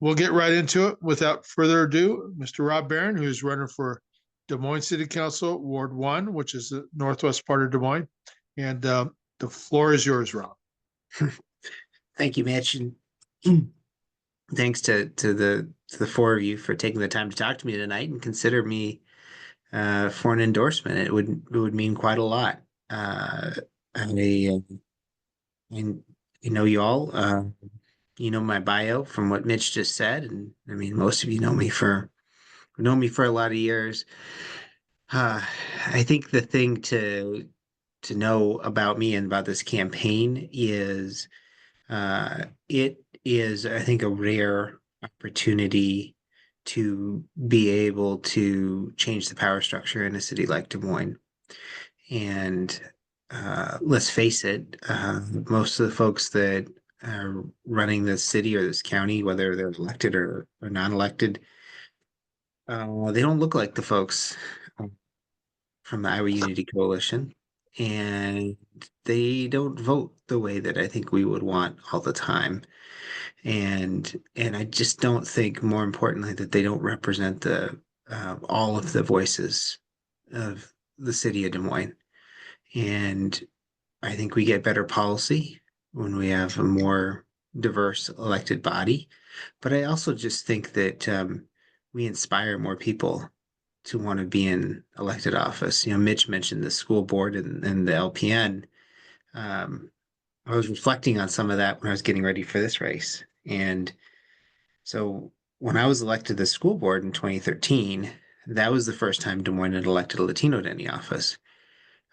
we'll get right into it without further ado. Mr. Rob Barron, who's running for Des Moines City Council, Ward 1, which is the northwest part of Des Moines. And the floor is yours, Rob. Thank you, Mitch, and thanks to the four of you for taking the time to talk to me tonight and consider me for an endorsement. It would mean quite a lot. I know you all. You know my bio from what Mitch just said, and I mean most of you know me for a lot of years. I think the thing to know about me and about this campaign is it is, I think, a rare opportunity to be able to change the power structure in a city like Des Moines. And let's face it, most of the folks that are running this city or this county, whether they're elected or non-elected, they don't look like the folks from the Iowa Unity Coalition. And they don't vote the way that I think we would want all the time. And I just don't think, more importantly, that they don't represent the all of the voices of the city of Des Moines. And I think we get better policy when we have a more diverse elected body. But I also just think that we inspire more people to want to be in elected office. You know, Mitch mentioned the school board and the LPN. Um, I was reflecting on some of that when I was getting ready for this race. And so when I was elected to the school board in 2013, that was the first time Des Moines had elected a Latino to any office.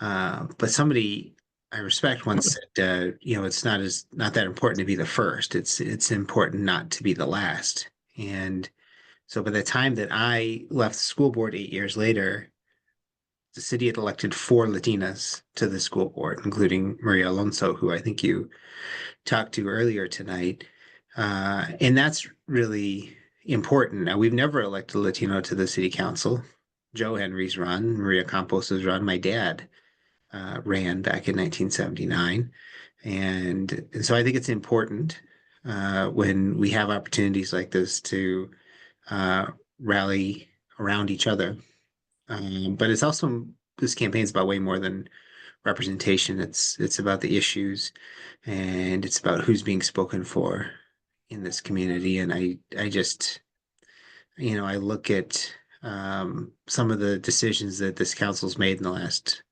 But somebody I respect once said, it's not that important to be the first. It's important not to be the last. And so by the time that I left the school board 8 years later, the city had elected four Latinas to the school board, including Maria Alonso, who I think you talked to earlier tonight. And that's really important. Now, we've never elected a Latino to the city council. Joe Henry's run, Maria Campos has run. My dad ran back in 1979. And so I think it's important when we have opportunities like this to uh, rally around each other. But it's also, this campaign's about way more than representation. It's about the issues, and it's about who's being spoken for in this community. And I just, I look at some of the decisions that this council's made in the last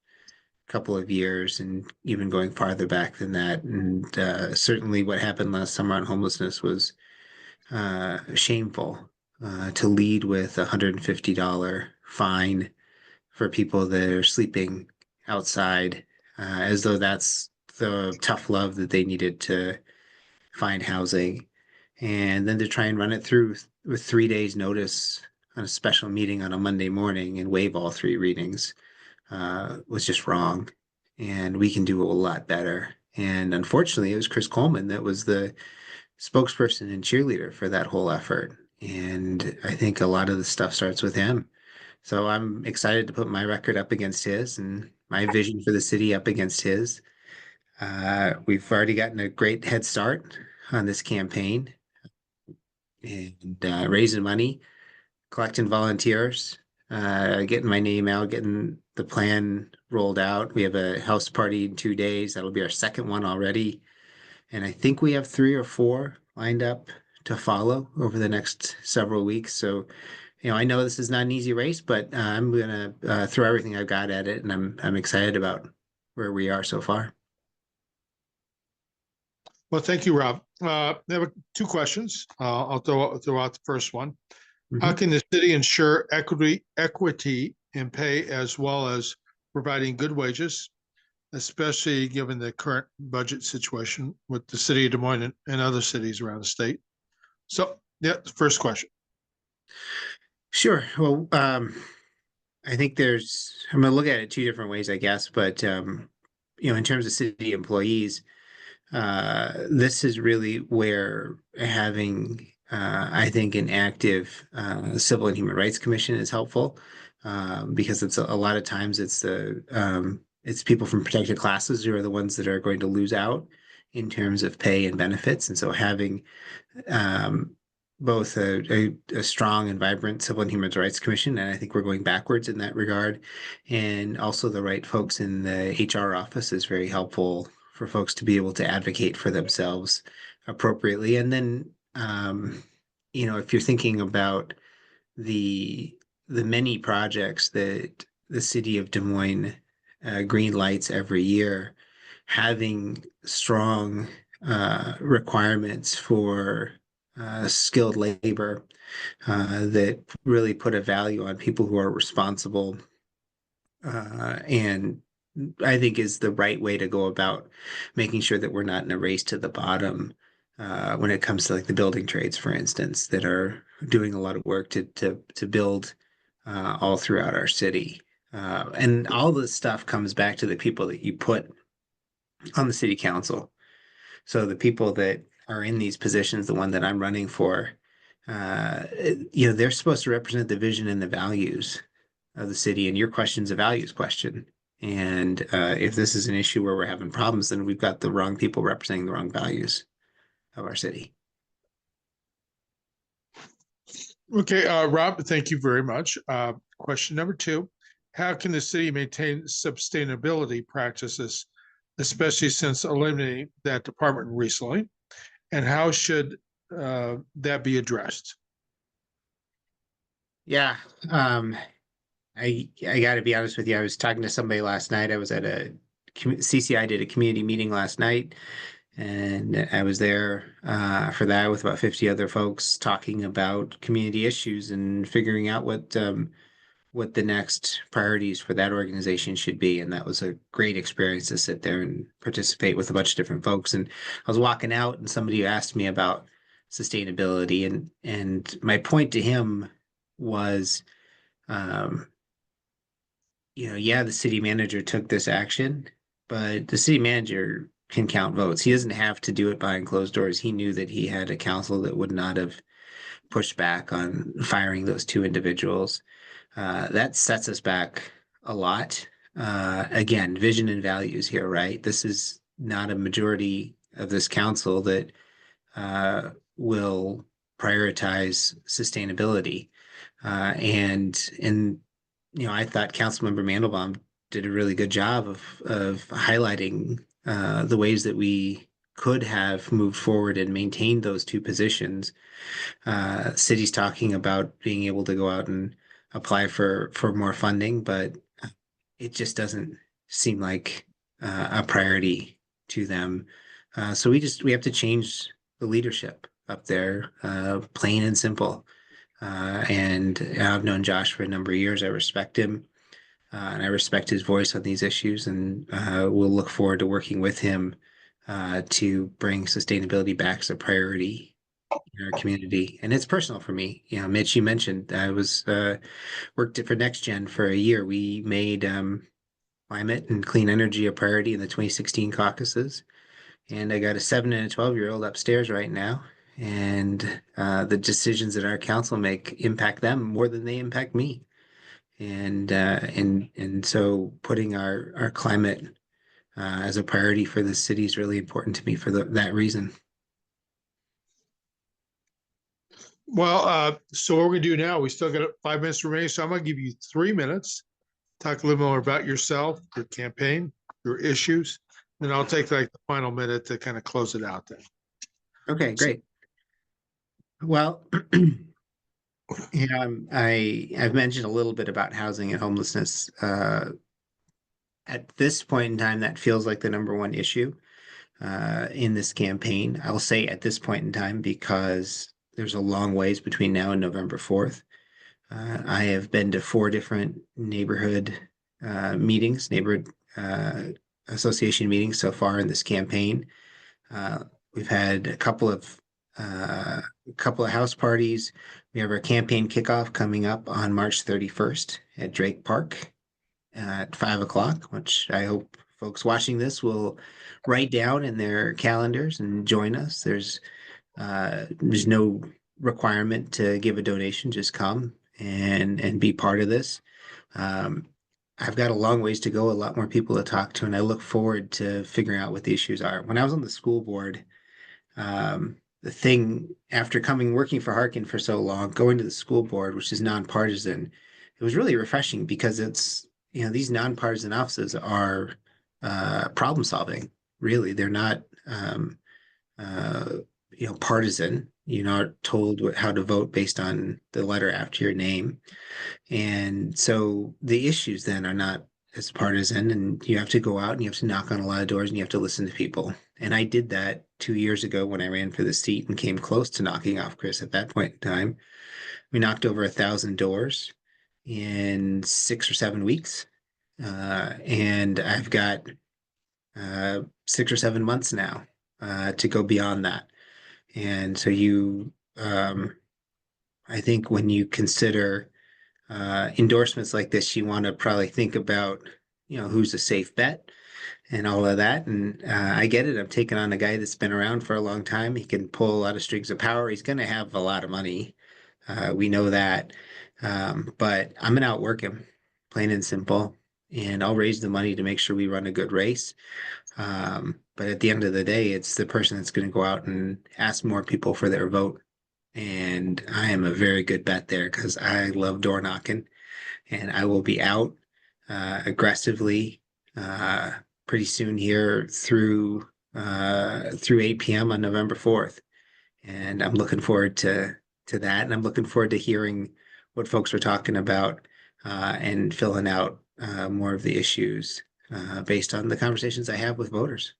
couple of years, and even going farther back than that. And certainly what happened last summer on homelessness was shameful. To lead with a $150 fine for people that are sleeping outside, as though that's the tough love that they needed to find housing. And then to try and run it through with 3 days' notice on a special meeting on a Monday morning and waive all three readings was just wrong. And we can do a lot better. And unfortunately, it was Chris Coleman that was the spokesperson and cheerleader for that whole effort. And I think a lot of the stuff starts with him. So I'm excited to put my record up against his and my vision for the city up against his. We've already gotten a great head start on this campaign and raising money, collecting volunteers, getting my name out, getting the plan rolled out. We have a house party in 2 days. That'll be our second one already. And I think we have three or four lined up to follow over the next several weeks. So, I know this is not an easy race, but I'm gonna throw everything I've got at it, and I'm excited about where we are so far. Well, thank you, Rob. I have two questions. I'll throw out the first one. How Mhm. can the city ensure equity in pay as well as providing good wages, especially given the current budget situation with the city of Des Moines and other cities around the state? So, yeah, the first question. Sure. Well, I think I'm going to look at it two different ways, I guess. But, in terms of city employees, this is really where having, I think, an active Civil and Human Rights Commission is helpful, because it's a lot of times it's people from protected classes who are the ones that are going to lose out in terms of pay and benefits. And so having um, both a strong and vibrant Civil and Human Rights Commission, and I think we're going backwards in that regard. And also the right folks in the HR office is very helpful for folks to be able to advocate for themselves appropriately. And then, if you're thinking about the the many projects that the city of Des Moines green lights every year, having strong requirements for skilled labor that really put a value on people who are responsible and I think is the right way to go about making sure that we're not in a race to the bottom when it comes to like the building trades, for instance, that are doing a lot of work to build all throughout our city. And all this stuff comes back to the people that you put on the city council. So the people that are in these positions, the one that I'm running for, they're supposed to represent the vision and the values of the city. And your question's a values question. And if this is an issue where we're having problems, then we've got the wrong people representing the wrong values of our city. Okay, Rob, thank you very much. Question number two, how can the city maintain sustainability practices, especially since eliminating that department recently? And how should that be addressed? Yeah. I got to be honest with you. I was talking to somebody last night. I was at CCI did a community meeting last night, and I was there for that with about 50 other folks talking about community issues and figuring out what the next priorities for that organization should be. And that was a great experience to sit there and participate with a bunch of different folks. And I was walking out, and somebody asked me about sustainability, and my point to him was. Um, yeah, the city manager took this action, but the city manager can count votes. He doesn't have to do it behind closed doors. He knew that he had a council that would not have pushed back on firing those two individuals. That sets us back a lot. Again, vision and values here, right? This is not a majority of this council that will prioritize sustainability. And I thought Councilmember Mandelbaum did a really good job of highlighting the ways that we could have moved forward and maintained those two positions. Cities talking about being able to go out and apply for more funding, but it just doesn't seem like a priority to them. So we have to change the leadership up there, plain and simple. And I've known Josh for a number of years. I respect him, and I respect his voice on these issues, and we'll look forward to working with him to bring sustainability back as a priority in our community. And it's personal for me. Mitch, you mentioned I was worked for Next Gen for a year. We made climate and clean energy a priority in the 2016 caucuses. And I got a 7 and a 12-year-old upstairs right now. And the decisions that our council make impact them more than they impact me. And so putting our climate as a priority for the city is really important to me for that reason. Well, so what we're going to do now, we still got 5 minutes remaining. So I'm going to give you 3 minutes. Talk a little more about yourself, your campaign, your issues. Then I'll take like the final minute to kind of close it out then. Okay, great. Well, I've mentioned a little bit about housing and homelessness. At this point in time, that feels like the number one issue in this campaign. I'll say at this point in time because there's a long ways between now and November 4th. I have been to 4 different neighborhood neighborhood association meetings so far in this campaign. We've had a couple of house parties. We have our campaign kickoff coming up on March 31st at Drake Park at 5 o'clock, which I hope folks watching this will write down in their calendars and join us. There's no requirement to give a donation, just come and be part of this. Um, I've got a long ways to go, a lot more people to talk to, and I look forward to figuring out what the issues are. When I was on the school board, the thing after coming working for Harkin for so long, going to the school board, which is nonpartisan, it was really refreshing because it's, these nonpartisan offices are problem solving. Really, they're not uh, partisan. You're not told how to vote based on the letter after your name. And so the issues then are not as partisan, and you have to go out and you have to knock on a lot of doors and you have to listen to people. And I did that 2 years ago when I ran for the seat and came close to knocking off Chris at that point in time. We knocked over 1,000 doors in 6 or 7 weeks. And I've got 6 or 7 months now to go beyond that. And so I think when you consider endorsements like this, you want to probably think about, who's a safe bet and all of that. And I get it. I'm taking on a guy that's been around for a long time. He can pull a lot of strings of power. He's going to have a lot of money. We know that. But I'm going to outwork him, plain and simple. And I'll raise the money to make sure we run a good race. But at the end of the day, it's the person that's going to go out and ask more people for their vote. And I am a very good bet there because I love door knocking, and I will be out aggressively uh, pretty soon here through 8 p.m. on November 4th. And I'm looking forward to that, and I'm looking forward to hearing what folks are talking about and filling out more of the issues based on the conversations I have with voters.